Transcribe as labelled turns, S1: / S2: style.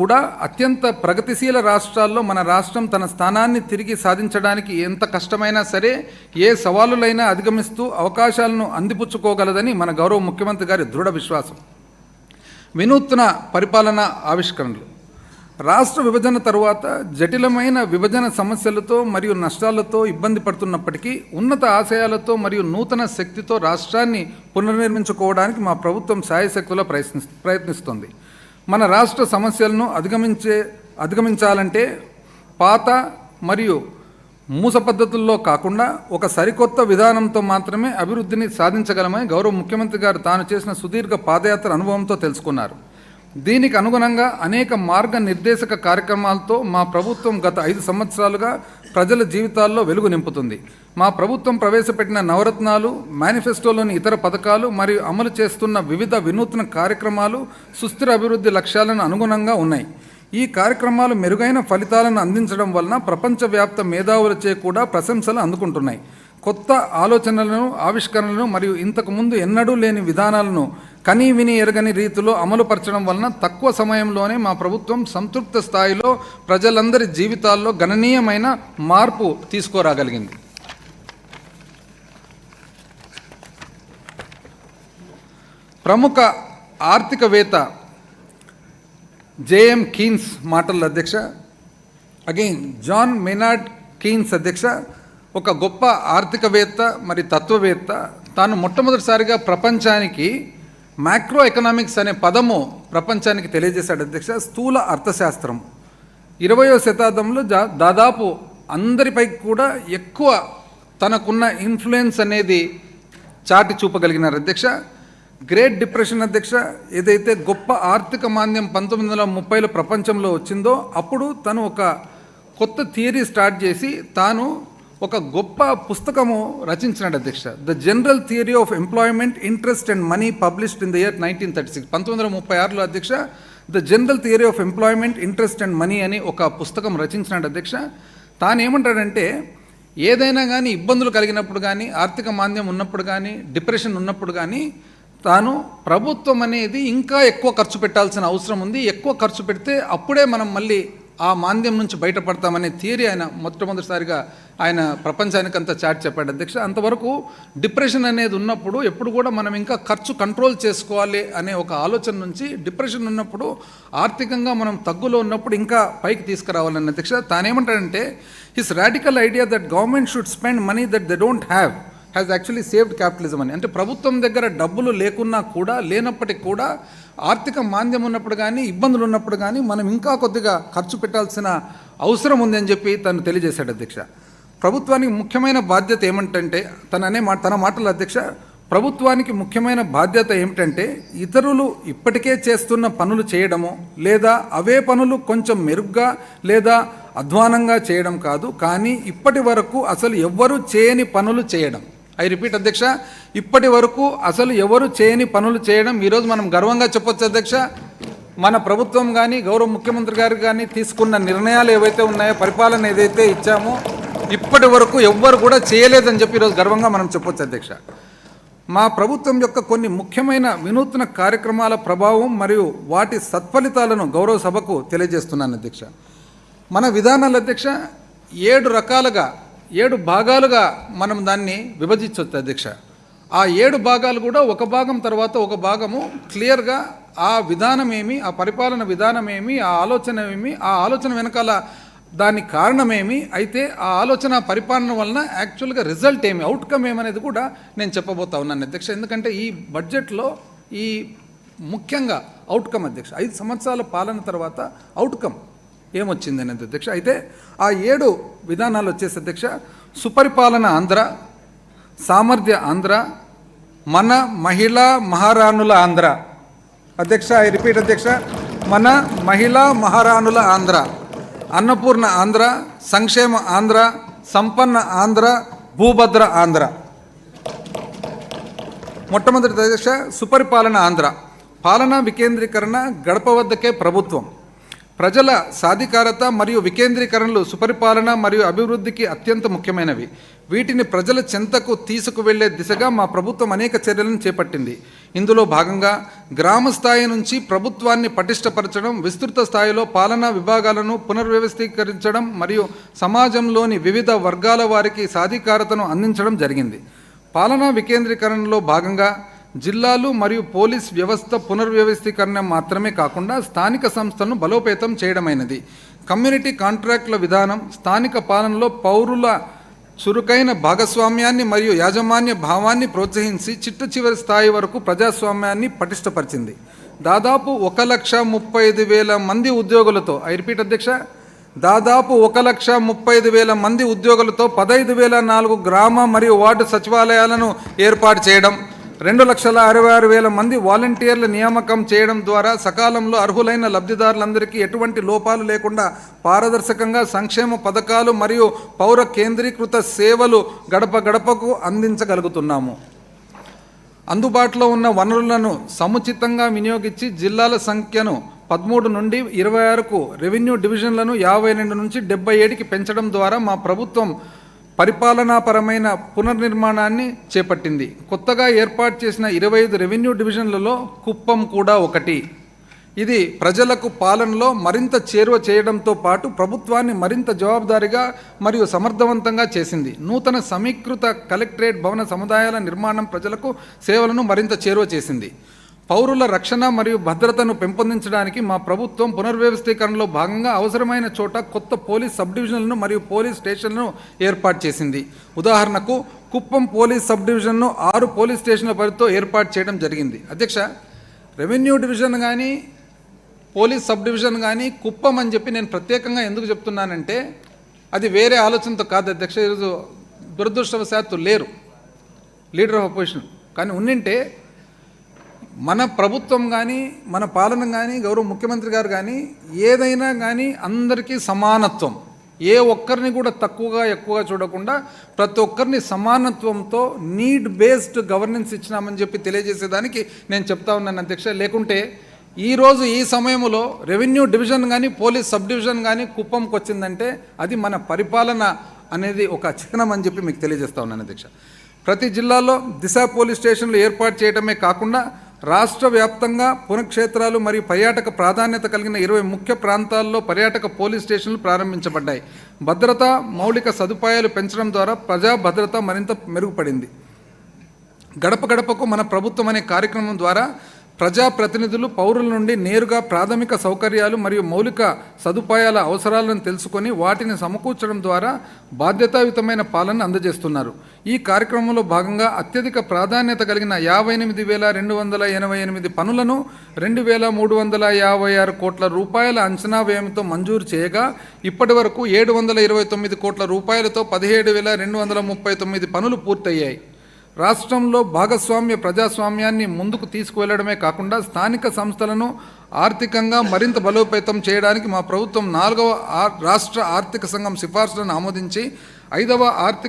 S1: కూడా అత్యంత ప్రగతిశీల రాష్ట్రాల్లో మన రాష్ట్రం తన స్థానాన్ని తిరిగి సాధించడానికి ఎంత కష్టమైనా సరే ఏ సవాలులైనా అధిగమిస్తూ అవకాశాలను అందిపుచ్చుకోగలదని మన గౌరవ ముఖ్యమంత్రి గారి దృఢ విశ్వాసం. వినూత్న పరిపాలన ఆవిష్కరణలు. రాష్ట్ర విభజన తరువాత జటిలమైన విభజన సమస్యలతో మరియు నష్టాలతో ఇబ్బంది పడుతున్నప్పటికీ ఉన్నత ఆశయాలతో మరియు నూతన శక్తితో రాష్ట్రాన్ని పునర్నిర్మించుకోవడానికి మా ప్రభుత్వం శాయశక్తులా ప్రయత్నిస్తుంది. మన రాష్ట్ర సమస్యలను అధిగమించాలంటే పాత మరియు మూస పద్ధతుల్లో కాకుండా ఒక సరికొత్త విధానంతో మాత్రమే అభివృద్ధిని సాధించగలమని గౌరవ ముఖ్యమంత్రి గారు తాను చేసిన సుదీర్ఘ పాదయాత్ర అనుభవంతో తెలుసుకున్నారు. దీనికి అనుగుణంగా అనేక మార్గ నిర్దేశక కార్యక్రమాలతో మా ప్రభుత్వం గత 5 సంవత్సరాలుగా ప్రజల జీవితాల్లో వెలుగు నింపుతుంది. మా ప్రభుత్వం ప్రవేశపెట్టిన నవరత్నాలు, మేనిఫెస్టోలోని ఇతర పథకాలు మరియు అమలు చేస్తున్న వివిధ వినూత్న కార్యక్రమాలు సుస్థిర అభివృద్ధి లక్ష్యాలను అనుగుణంగా ఉన్నాయి. ఈ కార్యక్రమాలు మెరుగైన ఫలితాలను అందించడం వలన ప్రపంచవ్యాప్త మేధావులచే కూడా ప్రశంసలు అందుకుంటున్నాయి. కొత్త ఆలోచనలను, ఆవిష్కరణలను మరియు ఇంతకుముందు ఎన్నడూ లేని విధానాలను కనీ విని ఎరగని రీతిలో అమలుపరచడం వలన తక్కువ సమయంలోనే మా ప్రభుత్వం సంతృప్త స్థాయిలో ప్రజలందరి జీవితాల్లో గణనీయమైన మార్పు తీసుకురాగలిగింది. ప్రముఖ ఆర్థికవేత్త జేఎం కీన్స్ మాటల అధ్యక్ష, అగైన్ జాన్ మెనార్డ్ కీన్స్ అధ్యక్ష, ఒక గొప్ప ఆర్థికవేత్త మరియు తత్వవేత్త. తాను మొట్టమొదటిసారిగా ప్రపంచానికి మ్యాక్రో ఎకనామిక్స్ అనే పదము ప్రపంచానికి తెలియజేశాడు అధ్యక్ష. స్థూల అర్థశాస్త్రం 20వ శతాబ్దంలో దాదాపు అందరిపై కూడా ఎక్కువ తనకున్న ఇన్ఫ్లుయెన్స్ అనేది చాటి చూపగలిగినారు అధ్యక్ష. గ్రేట్ డిప్రెషన్ అధ్యక్ష, ఏదైతే గొప్ప ఆర్థిక మాంద్యం 1930లో ప్రపంచంలో వచ్చిందో అప్పుడు తను ఒక కొత్త థియరీ స్టార్ట్ చేసి తాను ఒక గొప్ప పుస్తకము రచించినాడు అధ్యక్ష. The general theory of employment, interest and money, published in the year 1936. 1936లో అధ్యక్ష the general theory of employment, interest and money అని ఒక పుస్తకం రచించినాడు అధ్యక్ష. తాను ఏమంటాడంటే, ఏదైనా కానీ ఇబ్బందులు కలిగినప్పుడు కానీ, ఆర్థిక మాంద్యం ఉన్నప్పుడు కానీ, డిప్రెషన్ ఉన్నప్పుడు కానీ తాను ప్రభుత్వం అనేది ఇంకా ఎక్కువ ఖర్చు పెట్టాల్సిన అవసరం ఉంది, ఎక్కువ ఖర్చు పెడితే అప్పుడే మనం మళ్ళీ ఆ మాంద్యం నుంచి బయటపడతామనే థియరీ ఆయన మొట్టమొదటిసారిగా ఆయన ప్రపంచానికంతా చాటి చెప్పాడు అధ్యక్ష. అంతవరకు డిప్రెషన్ అనేది ఉన్నప్పుడు ఎప్పుడు కూడా మనం ఇంకా ఖర్చు కంట్రోల్ చేసుకోవాలి అనే ఒక ఆలోచన నుంచి డిప్రెషన్ ఉన్నప్పుడు ఆర్థికంగా మనం తగ్గులో ఉన్నప్పుడు ఇంకా పైకి తీసుకురావాలని అధ్యక్ష. తానేమంటాడంటే, his radical idea that government should spend money that they don't have has actually saved capitalism అని. అంటే ప్రభుత్వం దగ్గర డబ్బులు లేకున్నా కూడా, లేనప్పటికీ కూడా ఆర్థిక మాంద్యం ఉన్నప్పుడు కానీ, ఇబ్బందులు ఉన్నప్పుడు కానీ మనం ఇంకా కొద్దిగా ఖర్చు పెట్టాల్సిన అవసరం ఉంది అని చెప్పి తను తెలియజేశాడు అధ్యక్ష. ప్రభుత్వానికి ముఖ్యమైన బాధ్యత ఏమంటే, తన మాటల అధ్యక్ష, ప్రభుత్వానికి ముఖ్యమైన బాధ్యత ఏమిటంటే ఇతరులు ఇప్పటికే చేస్తున్న పనులు చేయడము, లేదా అవే పనులు కొంచెం మెరుగ్గా లేదా అధ్వానంగా చేయడం కాదు, కానీ ఇప్పటి వరకు అసలు ఎవ్వరూ చేయని పనులు చేయడం. ఐ రిపీట్ అధ్యక్ష, ఇప్పటి వరకు అసలు ఎవరు చేయని పనులు చేయడం. ఈరోజు మనం గర్వంగా చెప్పొచ్చు అధ్యక్ష, మన ప్రభుత్వం కానీ, గౌరవ ముఖ్యమంత్రి గారు కానీ తీసుకున్న నిర్ణయాలు ఏవైతే ఉన్నాయో, పరిపాలన ఏదైతే ఇచ్చామో ఇప్పటి వరకు ఎవ్వరు కూడా చేయలేదని చెప్పి ఈరోజు గర్వంగా మనం చెప్పొచ్చు అధ్యక్ష. మా ప్రభుత్వం యొక్క కొన్ని ముఖ్యమైన వినూత్న కార్యక్రమాల ప్రభావం మరియు వాటి సత్ఫలితాలను గౌరవ సభకు తెలియజేస్తున్నాను అధ్యక్ష. మన విధానాలు అధ్యక్ష 7 భాగాలుగా మనం దాన్ని విభజించవచ్చు అధ్యక్ష. ఆ 7 భాగాలు కూడా ఒక భాగం తర్వాత ఒక భాగము క్లియర్గా ఆ విధానం ఏమి, ఆ పరిపాలన విధానం ఏమి, ఆ ఆలోచన ఏమి, ఆ ఆలోచన వెనకాల దానికి కారణమేమి, అయితే ఆ ఆలోచన పరిపాలన వలన యాక్చువల్గా రిజల్ట్ ఏమి, అవుట్కమ్ ఏమనేది కూడా నేను చెప్పబోతా ఉన్నాను అధ్యక్ష. ఎందుకంటే ఈ బడ్జెట్లో ఈ ముఖ్యంగా అవుట్కమ్ అధ్యక్ష, 5 సంవత్సరాల పాలన తర్వాత అవుట్కమ్ ఏమొచ్చింది అనేది అధ్యక్ష. అయితే ఆ 7 విధానాలు వచ్చేసి అధ్యక్ష, సుపరిపాలన ఆంధ్ర, సామర్థ్య ఆంధ్ర, మన మహిళా మహారాణుల ఆంధ్ర అధ్యక్ష. ఐ రిపీట్ అధ్యక్ష, మన మహిళా మహారాణుల ఆంధ్ర, అన్నపూర్ణ ఆంధ్ర, సంక్షేమ ఆంధ్ర, సంపన్న ఆంధ్ర, భూభద్ర ఆంధ్ర. మొట్టమొదటి అధ్యక్ష సుపరిపాలన ఆంధ్ర. పాలనా వికేంద్రీకరణ, గడప వద్దకే ప్రభుత్వం. ప్రజల సాధికారత మరియు వికేంద్రీకరణలు సుపరిపాలన మరియు అభివృద్ధికి అత్యంత ముఖ్యమైనవి. వీటిని ప్రజల చెంతకు తీసుకువెళ్లే దిశగా మా ప్రభుత్వం అనేక చర్యలను చేపట్టింది. ఇందులో భాగంగా గ్రామ స్థాయి నుంచి ప్రభుత్వాన్ని పటిష్టపరచడం, విస్తృత స్థాయిలో పాలనా విభాగాలను పునర్వ్యవస్థీకరించడం మరియు సమాజంలోని వివిధ వర్గాల వారికి సాధికారతను అందించడం జరిగింది. పాలనా వికేంద్రీకరణలో భాగంగా జిల్లాలు మరియు పోలీస్ వ్యవస్థ పునర్వ్యవస్థీకరణ మాత్రమే కాకుండా స్థానిక సంస్థలను బలోపేతం చేయడమైనది. కమ్యూనిటీ కాంట్రాక్టుల విధానం స్థానిక పాలనలో పౌరుల చురుకైన భాగస్వామ్యాన్ని మరియు యాజమాన్య భావాన్ని ప్రోత్సహించి చిట్ట చివరి స్థాయి వరకు ప్రజాస్వామ్యాన్ని పటిష్టపరిచింది. దాదాపు 1,35,000 మంది ఉద్యోగులతో, ఐ రిపీట్ అధ్యక్ష, దాదాపు 1,35,000 మంది ఉద్యోగులతో 15,004 గ్రామ మరియు వార్డు సచివాలయాలను ఏర్పాటు చేయడం, 2,66,000 మంది వాలంటీర్ల నియామకం చేయడం ద్వారా సకాలంలో అర్హులైన లబ్ధిదారులందరికీ ఎటువంటి లోపాలు లేకుండా పారదర్శకంగా సంక్షేమ పథకాలు మరియు పౌర కేంద్రీకృత సేవలు గడప గడపకు అందించగలుగుతున్నాము. అందుబాటులో ఉన్న వనరులను సముచితంగా వినియోగించి జిల్లాల సంఖ్యను 13 నుండి 26కు, రెవెన్యూ డివిజన్లను 52 నుంచి 77కి పెంచడం ద్వారా మా ప్రభుత్వం పరిపాలనాపరమైన పునర్నిర్మాణాన్ని చేపట్టింది. కొత్తగా ఏర్పాటు చేసిన 25 రెవెన్యూ డివిజన్లలో కుప్పం కూడా ఒకటి. ఇది ప్రజలకు పాలనలో మరింత చేరువ చేయడంతో పాటు ప్రభుత్వాన్ని మరింత జవాబుదారీగా మరియు సమర్థవంతంగా చేసింది. నూతన సమీకృత కలెక్టరేట్ భవన సముదాయాల నిర్మాణం ప్రజలకు సేవలను మరింత చేరువ చేసింది. పౌరుల రక్షణ మరియు భద్రతను పెంపొందించడానికి మా ప్రభుత్వం పునర్వ్యవస్థీకరణలో భాగంగా అవసరమైన చోట కొత్త పోలీస్ సబ్ డివిజన్లను మరియు పోలీస్ స్టేషన్లను ఏర్పాటు చేసింది. ఉదాహరణకు కుప్పం పోలీస్ సబ్ డివిజన్ను 6 పోలీస్ స్టేషన్ల పరిధితో ఏర్పాటు చేయడం జరిగింది. అధ్యక్ష, రెవెన్యూ డివిజన్ కానీ పోలీస్ సబ్ డివిజన్ కానీ కుప్పం అని చెప్పి నేను ప్రత్యేకంగా ఎందుకు చెప్తున్నానంటే, అది వేరే ఆలోచనతో కాదు అధ్యక్ష. ఈరోజు దురదృష్టవశాత్తు లేరు లీడర్ ఆఫ్ అపోజిషన్, కానీ ఉన్నింటే మన ప్రభుత్వం కానీ మన పాలన కానీ గౌరవ ముఖ్యమంత్రి గారు కానీ ఏదైనా కానీ అందరికీ సమానత్వం, ఏ ఒక్కరిని కూడా తక్కువగా ఎక్కువగా చూడకుండా ప్రతి ఒక్కరిని సమానత్వంతో నీడ్ బేస్డ్ గవర్నెన్స్ ఇచ్చినామని చెప్పి తెలియజేసేదానికి నేను చెప్తా ఉన్నాను అధ్యక్ష. లేకుంటే ఈరోజు ఈ సమయంలో రెవెన్యూ డివిజన్ కానీ పోలీస్ సబ్ డివిజన్ కానీ కుప్పంకి వచ్చిందంటే అది మన పరిపాలన అనేది ఒక చిహ్నం అని చెప్పి మీకు తెలియజేస్తా ఉన్నాను అధ్యక్ష. ప్రతి జిల్లాలో దిశ పోలీస్ స్టేషన్లు ఏర్పాటు చేయడమే కాకుండా రాష్ట్ర వ్యాప్తంగా పుణ్యక్షేత్రాలు మరియు పర్యాటక ప్రాధాన్యత కలిగిన 20 ముఖ్య ప్రాంతాల్లో పర్యాటక పోలీస్ స్టేషన్లు ప్రారంభించబడ్డాయి. భద్రత మౌలిక సదుపాయాలు పెంచడం ద్వారా ప్రజా భద్రత మరింత మెరుగుపడింది. గడప గడపకు మన ప్రభుత్వం అనే కార్యక్రమం ద్వారా ప్రజాప్రతినిధులు పౌరుల నుండి నేరుగా ప్రాథమిక సౌకర్యాలు మరియు మౌలిక సదుపాయాల అవసరాలను తెలుసుకొని వాటిని సమకూర్చడం ద్వారా బాధ్యతాయుతమైన పాలన అందజేస్తున్నారు. ఈ కార్యక్రమంలో భాగంగా అత్యధిక ప్రాధాన్యత కలిగిన 58,288 పనులను 2,356 కోట్ల రూపాయల అంచనా వ్యయంతో మంజూరు చేయగా ఇప్పటి వరకు 729 కోట్ల రూపాయలతో 17,239 పనులు పూర్తయ్యాయి. రాష్ట్రంలో భాగస్వామ్య ప్రజాస్వామ్యాన్ని ముందుకు తీసుకువెళ్లడమే కాకుండా స్థానిక సంస్థలను ఆర్థికంగా మరింత బలోపేతం చేయడానికి మా ప్రభుత్వం 4వ రాష్ట్ర ఆర్థిక సంఘం సిఫార్సులను ఆమోదించి 5వ ఆర్థిక